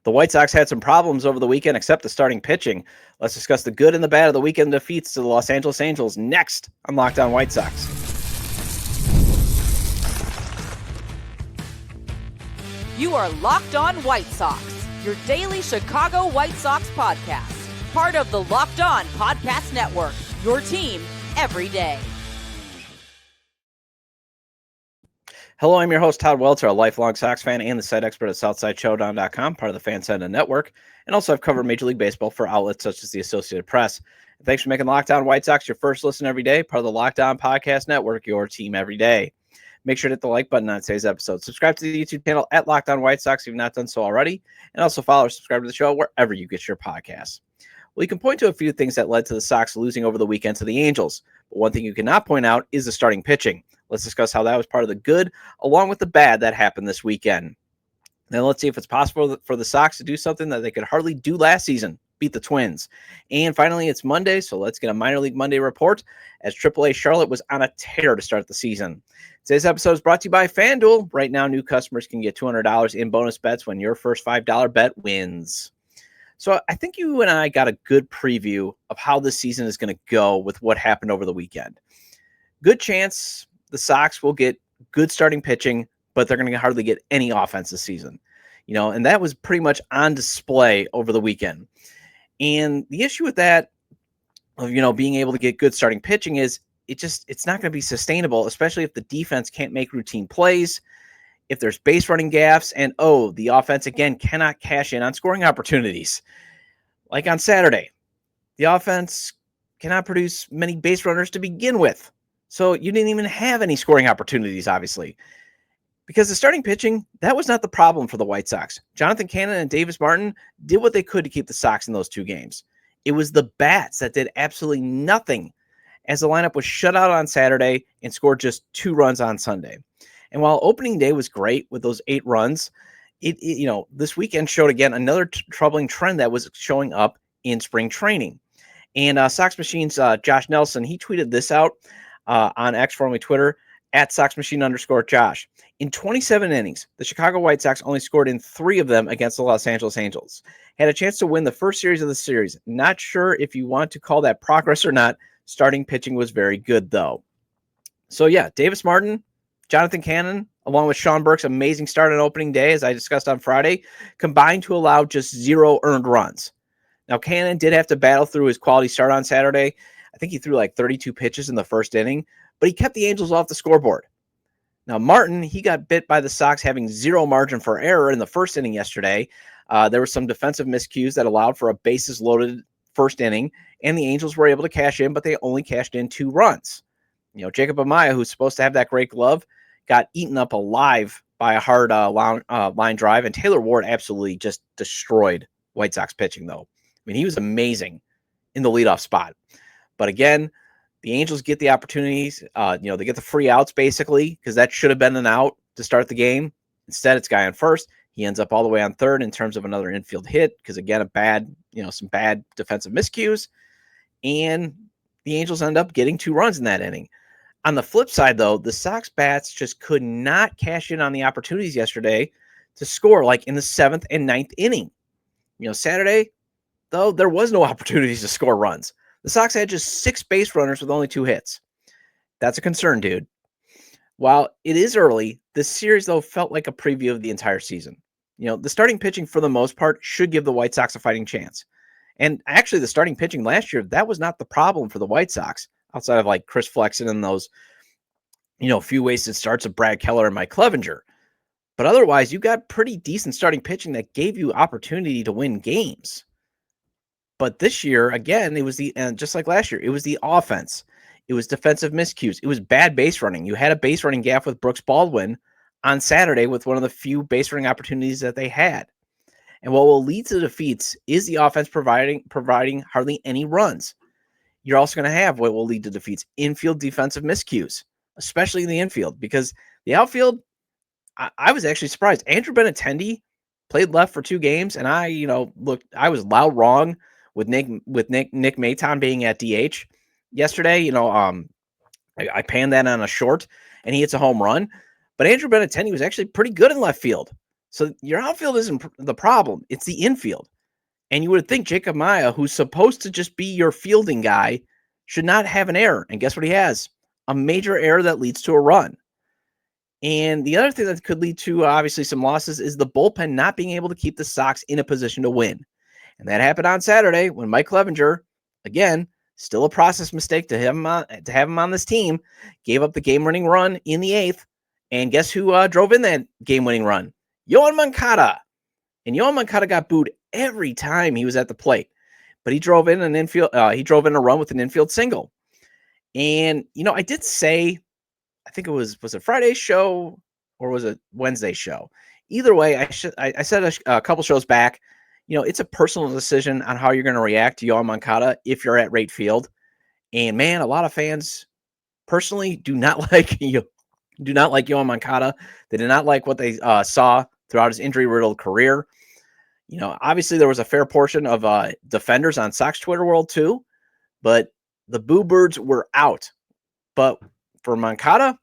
The White Sox had some problems over the weekend, except the starting pitching. Let's discuss the good and the bad of the weekend defeats to the Los Angeles Angels next on Locked On White Sox. You are Locked On White Sox, your daily Chicago White Sox podcast. Part of the Locked On Podcast Network, your team every day. Hello, I'm your host, Todd Welter, a lifelong Sox fan and the site expert at SouthsideShowdown.com, part of the FanDuel Network, and also I've covered Major League Baseball for outlets such as the Associated Press. And thanks for making Locked On White Sox your first listen every day, part of the Locked On Podcast Network, your team every day. Make sure to hit the like button on today's episode. Subscribe to the YouTube channel at Locked On White Sox if you've not done so already, and also follow or subscribe to the show wherever you get your podcasts. Well, you can point to a few things that led to the Sox losing over the weekend to the Angels, but one thing you cannot point out is the starting pitching. Let's discuss how that was part of the good, along with the bad that happened this weekend. Then let's see if it's possible for the Sox to do something that they could hardly do last season, beat the Twins. And finally, it's Monday, so let's get a Minor League Monday report, as AAA Charlotte was on a tear to start the season. Today's episode is brought to you by FanDuel. Right now, new customers can get $200 in bonus bets when your first $5 bet wins. So I think you and I got a good preview of how this season is going to go with what happened over the weekend. Good chance the Sox will get good starting pitching, but they're going to hardly get any offense this season. And that was pretty much on display over the weekend. And the issue with that, of being able to get good starting pitching, is it's not going to be sustainable, especially if the defense can't make routine plays, if there's base running gaffes, and the offense again cannot cash in on scoring opportunities. Like on Saturday, the offense cannot produce many base runners to begin with. So you didn't even have any scoring opportunities, obviously. Because the starting pitching, that was not the problem for the White Sox. Jonathan Cannon and Davis Martin did what they could to keep the Sox in those two games. It was the bats that did absolutely nothing, as the lineup was shut out on Saturday and scored just 2 runs on Sunday. And while opening day was great with those 8 runs, this weekend showed again another troubling trend that was showing up in spring training. And Sox Machine's Josh Nelson, he tweeted this out on X, formerly Twitter, at SoxMachine_Josh. In 27 innings, the Chicago White Sox only scored in 3 of them against the Los Angeles Angels. Had a chance to win the first series of the series. Not sure if you want to call that progress or not. Starting pitching was very good, though. So, yeah, Davis Martin, Jonathan Cannon, along with Sean Burke's amazing start on opening day, as I discussed on Friday, combined to allow just 0 earned runs. Now, Cannon did have to battle through his quality start on Saturday. I think he threw like 32 pitches in the first inning, but he kept the Angels off the scoreboard. Now, Martin, he got bit by the Sox having 0 margin for error in the first inning yesterday. There were some defensive miscues that allowed for a bases-loaded first inning, and the Angels were able to cash in, but they only cashed in 2 runs. Jacob Amaya, who's supposed to have that great glove, got eaten up alive by a hard line drive, and Taylor Ward absolutely just destroyed White Sox pitching, though. I mean, he was amazing in the leadoff spot. But again, the Angels get the opportunities. They get the free outs, basically, because that should have been an out to start the game. Instead, it's guy on first. He ends up all the way on third in terms of another infield hit, because, again, some bad defensive miscues. And the Angels end up getting 2 runs in that inning. On the flip side, though, the Sox bats just could not cash in on the opportunities yesterday to score, like in the 7th and 9th inning. Saturday, though, there was no opportunities to score runs. The Sox had just 6 base runners with only 2 hits. That's a concern, dude. While it is early, this series, though, felt like a preview of the entire season. The starting pitching, for the most part, should give the White Sox a fighting chance. And actually, the starting pitching last year, that was not the problem for the White Sox, outside of like Chris Flexen and those, few wasted starts of Brad Keller and Mike Clevenger. But otherwise, you got pretty decent starting pitching that gave you opportunity to win games. But this year, again, it was just like last year, it was the offense. It was defensive miscues. It was bad base running. You had a base running gaffe with Brooks Baldwin on Saturday with one of the few base running opportunities that they had. And what will lead to defeats is the offense providing hardly any runs. You're also going to have what will lead to defeats: infield defensive miscues, especially in the infield, because the outfield, I was actually surprised. Andrew Benintendi played left for 2 games, and I was loud wrong with Nick Maton being at DH yesterday. I panned that on a short, and he hits a home run. But Andrew Benintendi was actually pretty good in left field. So your outfield isn't the problem. It's the infield. And you would think Jacob Maya, who's supposed to just be your fielding guy, should not have an error. And guess what he has? A major error that leads to a run. And the other thing that could lead to obviously some losses is the bullpen not being able to keep the Sox in a position to win. And that happened on Saturday when Mike Clevenger, again, still a process mistake to have him on this team, gave up the game-winning run in the 8th. And guess who drove in that game-winning run? Yohan Moncada. And Yohan Moncada got booed every time he was at the plate. But he drove in an infield. He drove in a run with an infield single. And I did say, I think it was it Friday's show or was it Wednesday's show? Either way, I said a couple shows back, it's a personal decision on how you're going to react to Yohan Moncada if you're at right field. And man, a lot of fans personally do not like Yohan Moncada. They did not like what they saw throughout his injury-riddled career. Obviously there was a fair portion of defenders on Sox Twitter world too, but the boo birds were out. But for Moncada,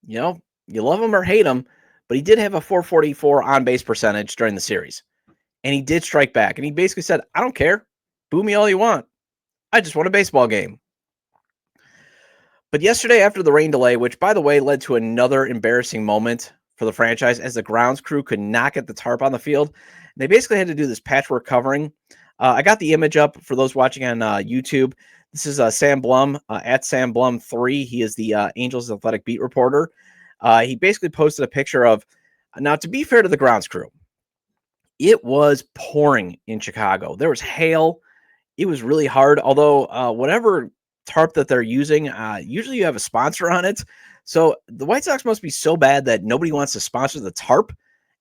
you love him or hate him, but he did have a 444 on-base percentage during the series. And he did strike back. And he basically said, I don't care. Boo me all you want. I just want a baseball game. But yesterday after the rain delay, which, by the way, led to another embarrassing moment for the franchise as the grounds crew could not get the tarp on the field, they basically had to do this patchwork covering. I got the image up for those watching on YouTube. This is Sam Blum, at Sam Blum 3. He is the Angels athletic beat reporter. He basically posted a picture of, now to be fair to the grounds crew, it was pouring in Chicago. There was hail. It was really hard, although whatever tarp that they're using, usually you have a sponsor on it. So the White Sox must be so bad that nobody wants to sponsor the tarp.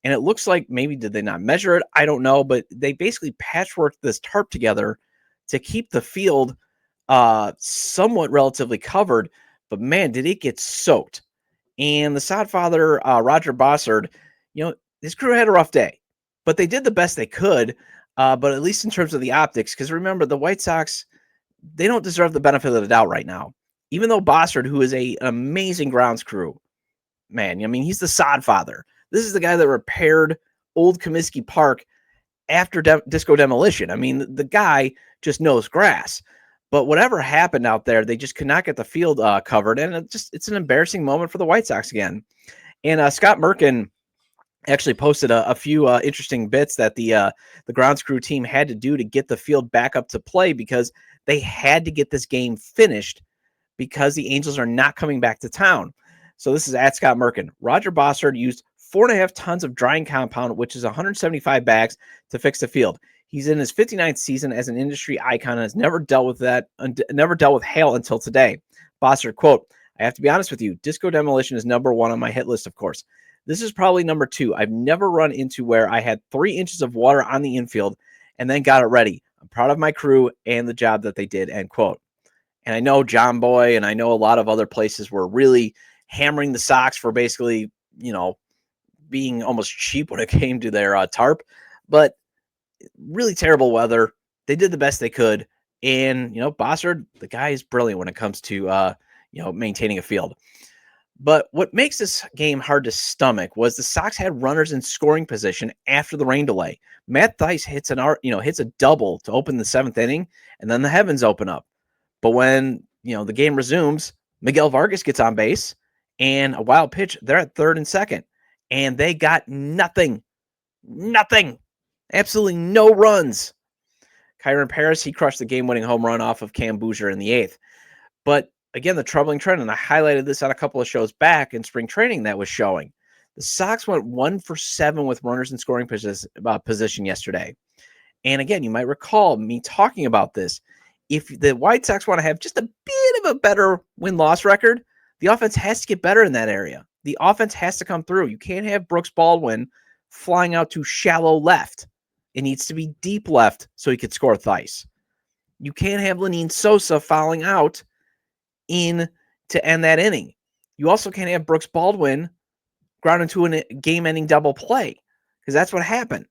And it looks like maybe did they not measure it? I don't know, but they basically patchworked this tarp together to keep the field somewhat relatively covered. But man, did it get soaked. And the sod father, Roger Bossard, his crew had a rough day, but they did the best they could. But at least in terms of the optics, because remember, the White Sox, they don't deserve the benefit of the doubt right now. Even though Bossard, who is an amazing grounds crew, man, he's the sod father. This is the guy that repaired old Comiskey Park after disco demolition. The guy just knows grass. But whatever happened out there, they just could not get the field covered. And it's an embarrassing moment for the White Sox again. And Scott Merkin actually posted a few interesting bits that the grounds crew team had to do to get the field back up to play because they had to get this game finished because the Angels are not coming back to town. So this is at Scott Merkin. Roger Bossard used 4.5 tons of drying compound, which is 175 bags, to fix the field. He's in his 59th season as an industry icon and has never dealt with hail until today. Bossard, quote, I have to be honest with you, disco demolition is number 1 on my hit list, of course. This is probably number 2. I've never run into where I had 3 inches of water on the infield and then got it ready. I'm proud of my crew and the job that they did, end quote. And I know John Boy and I know a lot of other places were really hammering the Sox for basically, being almost cheap when it came to their tarp. But really terrible weather. They did the best they could. And, Bossard, the guy is brilliant when it comes to, maintaining a field. But what makes this game hard to stomach was the Sox had runners in scoring position after the rain delay. Matt Thaiss hits a double to open the 7th inning, and then the heavens open up. But when, the game resumes, Miguel Vargas gets on base, and a wild pitch, they're at 3rd and 2nd. And they got nothing. Absolutely no runs. Kyron Paris, he crushed the game-winning home run off of Cam Bouger in the 8th. But again, the troubling trend, and I highlighted this on a couple of shows back in spring training that was showing. The Sox went 1 for 7 with runners in scoring position yesterday. And again, you might recall me talking about this. If the White Sox want to have just a bit of a better win-loss record, the offense has to get better in that area. The offense has to come through. You can't have Brooks Baldwin flying out to shallow left. It needs to be deep left so he could score Thaiss. You can't have Lenine Sosa fouling out in to end that inning. You also can't have Brooks Baldwin ground into a game-ending double play because that's what happened.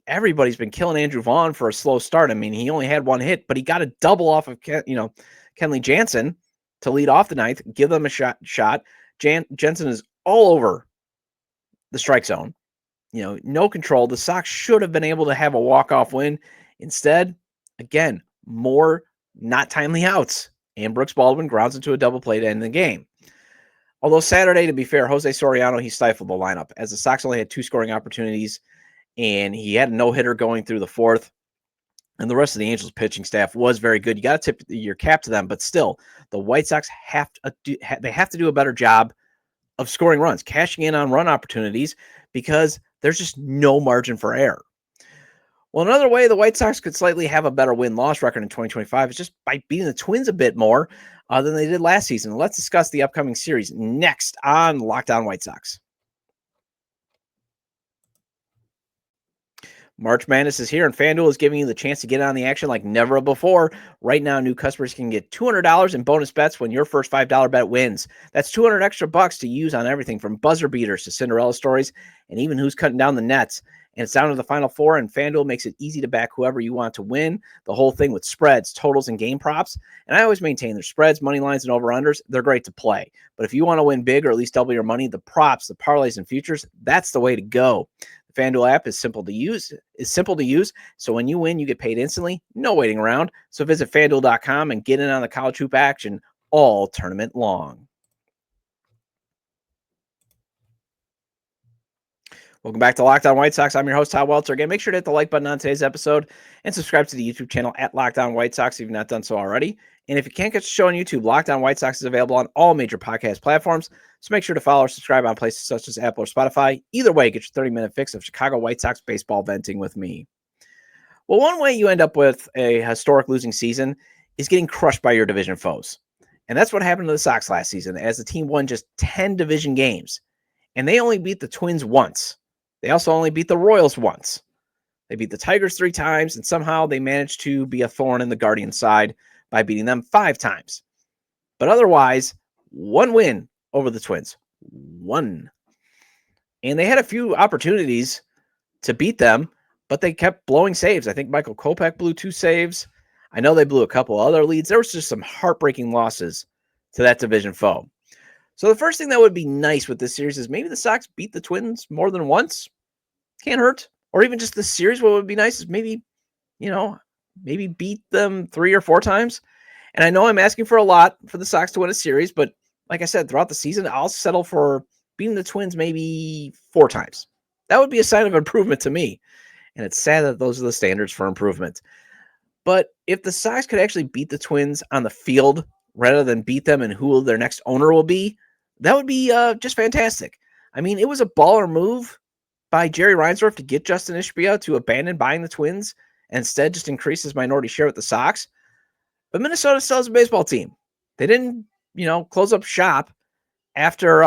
Everybody's been killing Andrew Vaughn for a slow start. He only had 1 hit, but he got a double off of Kenley Jansen to lead off the 9th, give them a shot. Jensen is all over the strike zone. no control. The Sox should have been able to have a walk-off win. Instead, again, more not timely outs. And Brooks Baldwin grounds into a double play to end the game. Although Saturday, to be fair, Jose Soriano, he stifled the lineup as the Sox only had 2 scoring opportunities, and he had a no-hitter going through the 4th. And the rest of the Angels pitching staff was very good. You got to tip your cap to them, but still, the White Sox have to do a better job of scoring runs, cashing in on run opportunities, because there's just no margin for error. Well, another way the White Sox could slightly have a better win-loss record in 2025 is just by beating the Twins a bit more than they did last season. Let's discuss the upcoming series next on Locked On White Sox. March Madness is here, and FanDuel is giving you the chance to get on the action like never before. Right now, new customers can get $200 in bonus bets when your first $5 bet wins. That's $200 extra bucks to use on everything from buzzer beaters to Cinderella stories, and even who's cutting down the nets. And it's down to the Final Four, and FanDuel makes it easy to back whoever you want to win. The whole thing with spreads, totals, and game props. And I always maintain their spreads, money lines, and over-unders, they're great to play. But if you want to win big or at least double your money, the props, the parlays, and futures, that's the way to go. The FanDuel app is simple to use. So when you win, you get paid instantly. No waiting around. So visit FanDuel.com and get in on the college hoop action all tournament long. Welcome back to Locked On White Sox. I'm your host, Todd Welter. Again, make sure to hit the like button on today's episode and subscribe to the YouTube channel at Locked On White Sox if you've not done so already. And if you can't catch the show on YouTube, Locked On White Sox is available on all major podcast platforms. So make sure to follow or subscribe on places such as Apple or Spotify. Either way, get your 30-minute fix of Chicago White Sox baseball venting with me. Well, one way you end up with a historic losing season is getting crushed by your division foes. And that's what happened to the Sox last season, as the team won just 10 division games. And they only beat the Twins once. They also only beat the Royals once. They beat the Tigers 3 times, and somehow they managed to be a thorn in the Guardians' side by beating them 5 times. But otherwise, 1 win over the Twins. 1. And they had a few opportunities to beat them, but they kept blowing saves. I think Michael Kopech blew 2 saves. I know they blew a couple other leads. There was just some heartbreaking losses to that division foe. So the first thing that would be nice with this series is maybe the Sox beat the Twins more than once. Can't hurt. Or even just this series, what would be nice is maybe beat them 3 or 4 times. And I know I'm asking for a lot for the Sox to win a series, but like I said, throughout the season, I'll settle for beating the Twins maybe 4 times. That would be a sign of improvement to me. And it's sad that those are the standards for improvement. But if the Sox could actually beat the Twins on the field rather than beat them and who their next owner will be, that would be just fantastic. I mean, it was a baller move by Jerry Reinsdorf to get Justin Ishbia to abandon buying the Twins and instead just increase his minority share with the Sox. But Minnesota still has a baseball team. They didn't, close up shop after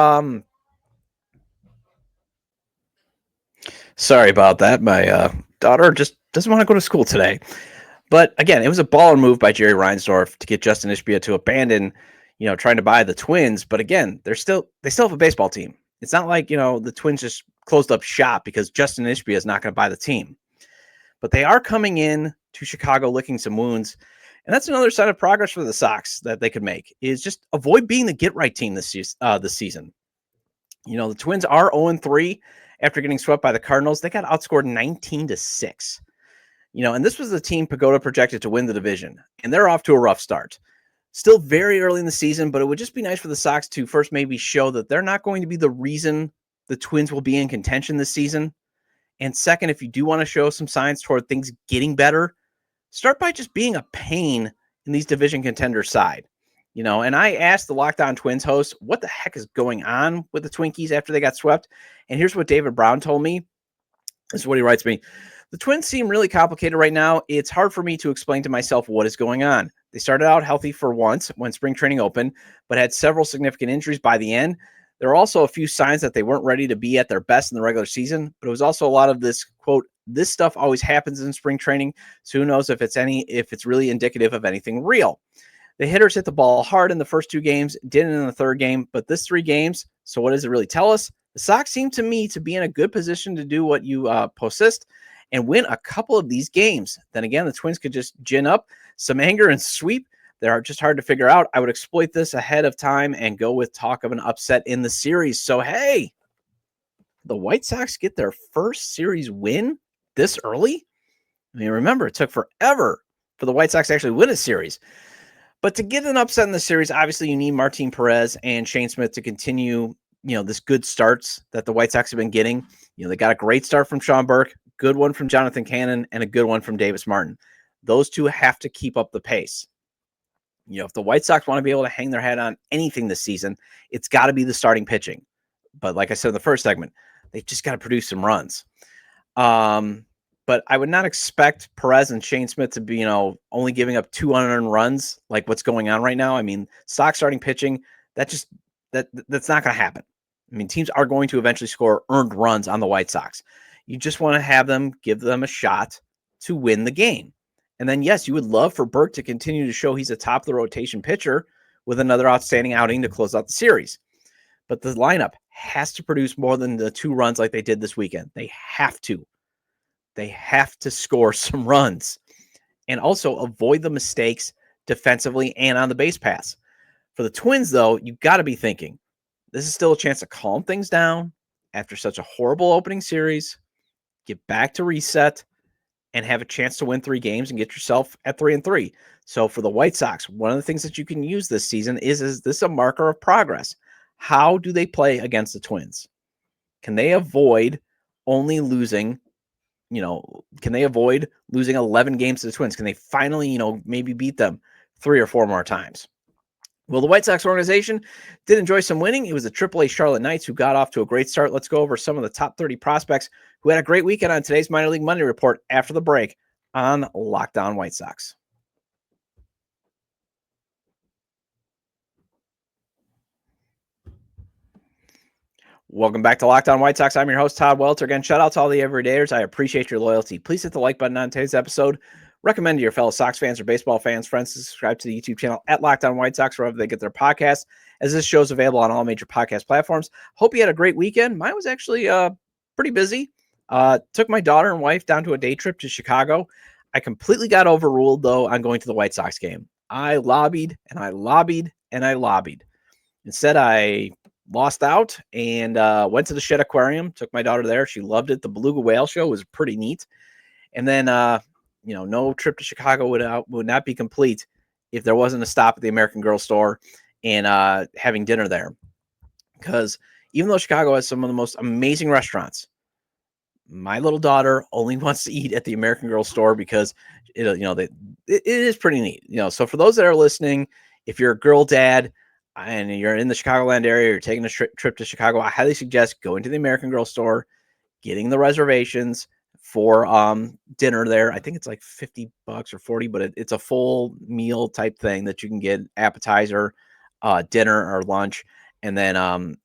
sorry about that. My daughter just doesn't want to go to school today. But again, it was a baller move by Jerry Reinsdorf to get Justin Ishbia to abandon, trying to buy the Twins. But again, they still have a baseball team. It's not like, the Twins just closed up shop because Justin Ishbia is not going to buy the team. But they are coming in to Chicago licking some wounds. And that's another sign of progress for the Sox that they could make, is just avoid being the get-right team this season. The Twins are 0-3 after getting swept by the Cardinals. They got outscored 19-6. And this was the team Pagoda projected to win the division. And they're off to a rough start. Still very early in the season, but it would just be nice for the Sox to first maybe show that they're not going to be the reason the Twins will be in contention this season. And second, if you do want to show some signs toward things getting better, start by just being a pain in these division contenders' side. And I asked the Locked On Twins host, what the heck is going on with the Twinkies after they got swept? And here's what David Brown told me. This is what he writes me. The Twins seem really complicated right now. It's hard for me to explain to myself what is going on. They started out healthy for once when spring training opened, but had several significant injuries by the end. There are also a few signs that they weren't ready to be at their best in the regular season, but it was also a lot of this, quote, this stuff always happens in spring training, so who knows if it's really indicative of anything real. The hitters hit the ball hard in the first 2 games, didn't in the 3rd game, but this 3 games, so what does it really tell us? The Sox seem to me to be in a good position to do what you persist and win a couple of these games. Then again, the Twins could just gin up some anger and sweep. They're just hard to figure out. I would exploit this ahead of time and go with talk of an upset in the series. So, hey, the White Sox get their first series win this early? I mean, remember, it took forever for the White Sox to actually win a series. But to get an upset in the series, obviously you need Martin Perez and Shane Smith to continue, this good starts that the White Sox have been getting. They got a great start from Sean Burke, good one from Jonathan Cannon, and a good one from Davis Martin. Those two have to keep up the pace. If the White Sox want to be able to hang their head on anything this season, it's got to be the starting pitching. But like I said in the first segment, they've just got to produce some runs. But I would not expect Perez and Shane Smith to be, only giving up 2 unearned runs like what's going on right now. I mean, Sox starting pitching, that's not going to happen. I mean, teams are going to eventually score earned runs on the White Sox. You just want to have them, give them a shot to win the game. And then, yes, you would love for Burke to continue to show he's a top of the rotation pitcher with another outstanding outing to close out the series. But the lineup has to produce more than the 2 runs like they did this weekend. They have to. They have to score some runs and also avoid the mistakes defensively and on the base pass. For the Twins, though, you got to be thinking, this is still a chance to calm things down after such a horrible opening series, get back to reset, and have a chance to win 3 games and get yourself at 3-3. So for the White Sox, one of the things that you can use this season is this a marker of progress? How do they play against the Twins? Can they avoid only losing, can they avoid losing 11 games to the Twins? Can they finally, maybe beat them 3 or 4 more times? Well, the White Sox organization did enjoy some winning. It was the AAA Charlotte Knights who got off to a great start. Let's go over some of the top 30 prospects who had a great weekend on today's Minor League Money Report after the break on Locked On White Sox. Welcome back to Locked On White Sox. I'm your host, Todd Welter. Again, shout out to all the everydayers. I appreciate your loyalty. Please hit the like button on today's episode. Recommend to your fellow Sox fans or baseball fans, friends, to subscribe to the YouTube channel at Locked On White Sox, wherever they get their podcasts, as this show is available on all major podcast platforms. Hope you had a great weekend. Mine was actually pretty busy. Took my daughter and wife down to a day trip to Chicago. I completely got overruled, though, on going to the White Sox game. I lobbied and I lobbied and I lobbied. Instead, I lost out and went to the Shed Aquarium, took my daughter there. She loved it. The Beluga Whale Show was pretty neat. And then, no trip to Chicago would not be complete if there wasn't a stop at the American Girl store and having dinner there. Because even though Chicago has some of the most amazing restaurants, my little daughter only wants to eat at the American Girl store because it is pretty neat. So for those that are listening, if you're a girl dad and you're in the Chicagoland area, you're taking a trip to Chicago, I highly suggest going to the American Girl store, getting the reservations for dinner there. I think it's like $50 or $40, but it's a full meal type thing that you can get appetizer, dinner or lunch, and then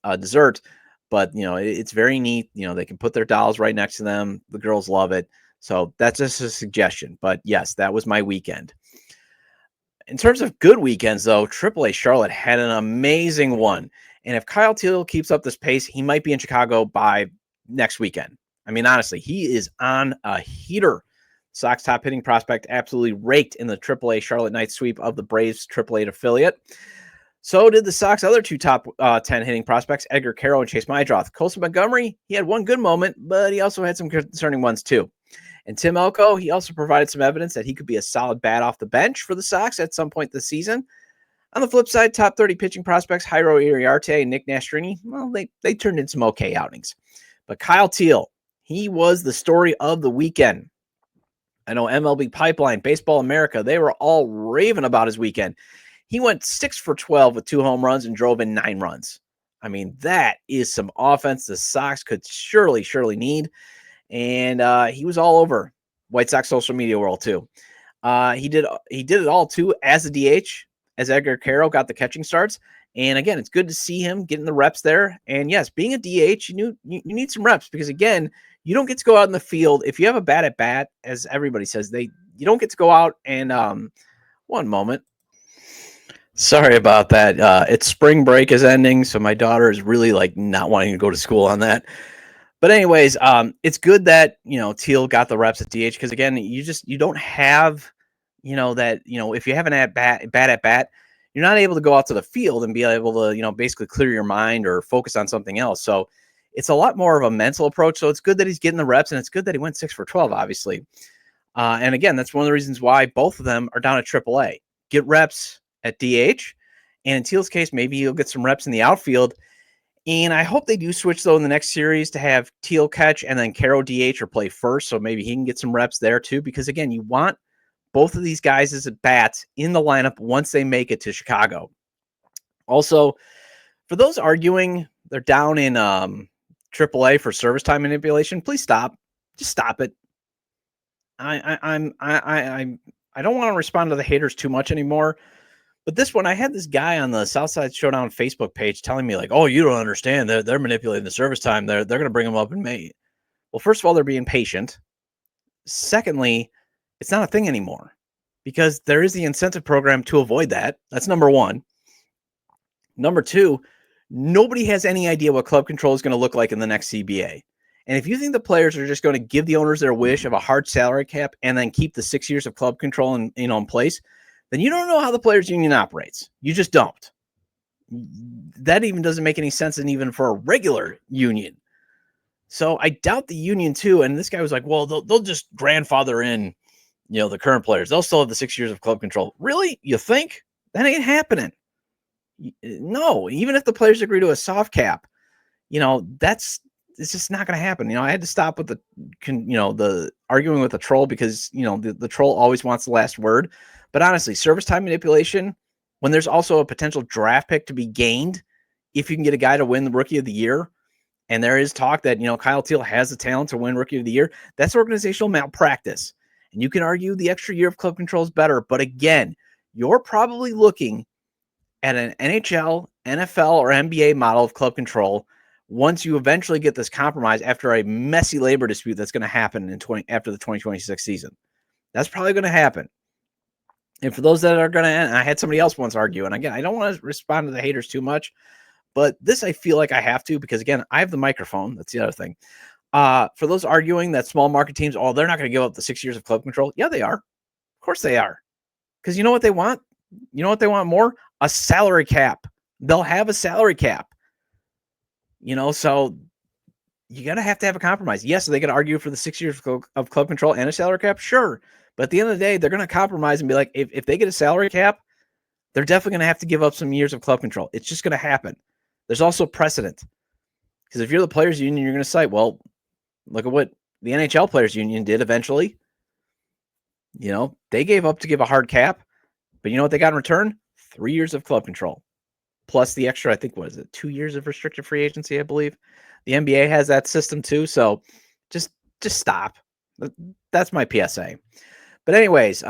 a dessert. But it's very neat. They can put their dolls right next to them. The girls love it. So that's just a suggestion. But yes, that was my weekend. In terms of good weekends, though, AAA Charlotte had an amazing one. And if Kyle Teel keeps up this pace, he might be in Chicago by next weekend. I mean, honestly, he is on a heater. Sox top hitting prospect absolutely raked in the AAA Charlotte Knights sweep of the Braves AAA affiliate. So did the Sox other 2 top 10 hitting prospects, Edgar Carroll and Chase Mydroth. Colson Montgomery, he had one good moment, but he also had some concerning ones too. And Tim Elko, he also provided some evidence that he could be a solid bat off the bench for the Sox at some point this season. On the flip side, top 30 pitching prospects, Jairo Iriarte and Nick Nastrini, well, they turned in some okay outings. But Kyle Teel, he was the story of the weekend. I know MLB Pipeline, Baseball America, they were all raving about his weekend. He went 6 for 12 with 2 home runs and drove in 9 runs. I mean, that is some offense the Sox could surely need. And he was all over White Sox social media world too. He did it all too as a DH, as Edgar Carroll got the catching starts. And again, it's good to see him getting the reps there. And yes, being a DH, you need some reps because again, you don't get to go out in the field if you have a bad at bat, as everybody says. You don't get to go out and one moment. Sorry about that. It's spring break is ending, so my daughter is really not wanting to go to school on that. But anyways, it's good that, Teel got the reps at DH because again, you don't have, that, if you have an bad at bat, you're not able to go out to the field and be able to, basically clear your mind or focus on something else. So It's a lot more of a mental approach. So it's good that he's getting the reps, and it's good that he went 6 for 12, obviously. And again, that's one of the reasons why both of them are down at AAA. Get reps at DH, and in Teal's case, maybe he'll get some reps in the outfield. And I hope they do switch, though, in the next series to have Teal catch and then Caro DH or play first, so maybe he can get some reps there too. Because again, you want both of these guys as at bats in the lineup once they make it to Chicago. Also, for those arguing they're down in AAA for service time manipulation, please stop. Just stop it. I don't want to respond to the haters too much anymore. But this one, I had this guy on the Southside Showdown Facebook page telling me like, "Oh, you don't understand. They're manipulating the service time. They're going to bring them up in May." Well, first of all, they're being patient. Secondly, it's not a thing anymore because there is the incentive program to avoid that. That's number one. Number two, nobody has any idea what club control is going to look like in the next CBA. And if you think the players are just going to give the owners their wish of a hard salary cap and then keep the 6 years of club control in place, then you don't know how the players union operates. You just don't. That even doesn't make any sense, and even for a regular union. So I doubt the union too. And this guy was like, well, they'll just grandfather in, the current players. They'll still have the 6 years of club control. Really? You think? That ain't happening. No, even if the players agree to a soft cap, it's just not going to happen. I had to stop with the arguing with the troll because, the troll always wants the last word. But honestly, service time manipulation, when there's also a potential draft pick to be gained, if you can get a guy to win the Rookie of the Year, and there is talk that, Kyle Teal has the talent to win Rookie of the Year, that's organizational malpractice. And you can argue the extra year of club control is better. But again, you're probably looking at an NHL, NFL, or NBA model of club control once you eventually get this compromise after a messy labor dispute that's going to happen after the 2026 season. That's probably going to happen. And for those that are going to end, I had somebody else once argue, and again, I don't want to respond to the haters too much, but this I feel like I have to because, again, I have the microphone. That's the other thing. For those arguing that small market teams, they're not going to give up the 6 years of club control. Yeah, they are. Of course they are. Because you know what they want? You know what they want more? A salary cap. They'll have a salary cap. So you got to have a compromise. Yes, they could argue for the 6 years of club control and a salary cap. Sure. But at the end of the day, they're going to compromise and be like, if they get a salary cap, they're definitely going to have to give up some years of club control. It's just going to happen. There's also precedent. Because if you're the players union, you're going to cite, well, look at what the NHL players union did eventually. They gave up to give a hard cap. But you know what they got in return? 3 years of club control. Plus the extra, I think, 2 years of restricted free agency, I believe. The NBA has that system too. So just stop. That's my PSA. But anyways,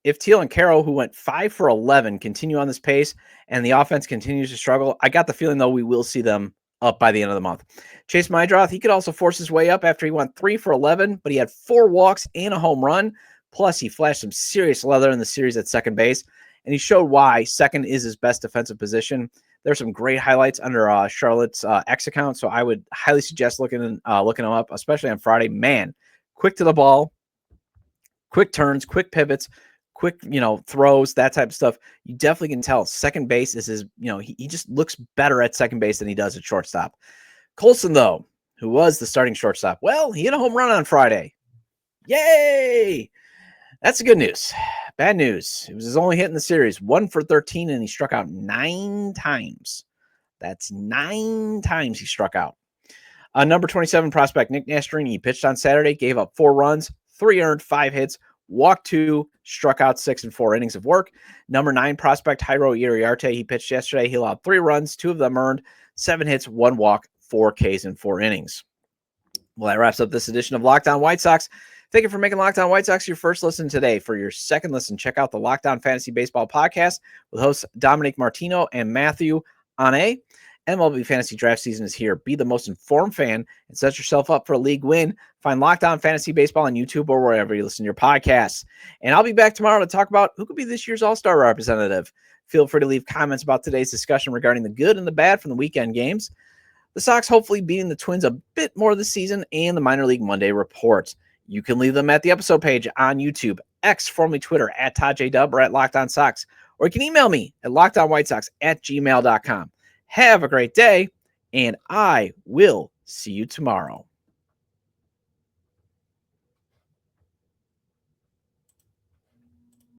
if Teal and Caro, who went 5 for 11, continue on this pace and the offense continues to struggle, I got the feeling, though, we will see them up by the end of the month. Chase Mydroth, he could also force his way up after he went 3 for 11, but he had 4 walks and a home run. Plus, he flashed some serious leather in the series at second base, and he showed why second is his best defensive position. There's some great highlights under Charlotte's X account, so I would highly suggest looking them up, especially on Friday. Man, quick to the ball, quick turns, quick pivots, quick, throws, that type of stuff. You definitely can tell second base is his, he just looks better at second base than he does at shortstop. Colson, though, who was the starting shortstop, well, he hit a home run on Friday. Yay! That's the good news. Bad news. It was his only hit in the series, 1 for 13, and he struck out 9 times. That's 9 times he struck out. Number 27 prospect Nick Nastrini, he pitched on Saturday, gave up 4 runs, 3 earned, 5 hits, walked 2, struck out 6 in 4 innings of work. Number 9 prospect Jairo Iriarte, he pitched yesterday. He allowed 3 runs, 2 of them earned, 7 hits, 1 walk, 4 Ks in 4 innings. Well, that wraps up this edition of Locked On White Sox. Thank you for making Locked On White Sox your first listen today. For your second listen, check out the Locked On Fantasy Baseball podcast with hosts Dominic Martino and Matthew Ane. MLB Fantasy Draft season is here. Be the most informed fan and set yourself up for a league win. Find Locked On Fantasy Baseball on YouTube or wherever you listen to your podcasts. And I'll be back tomorrow to talk about who could be this year's All-Star representative. Feel free to leave comments about today's discussion regarding the good and the bad from the weekend games, the Sox hopefully beating the Twins a bit more this season, and the Minor League Monday report. You can leave them at the episode page on YouTube, X, formerly Twitter, at ToddJDub or at Locked On Sox. Or you can email me at LockedOnWhiteSox@gmail.com. Have a great day, and I will See you tomorrow.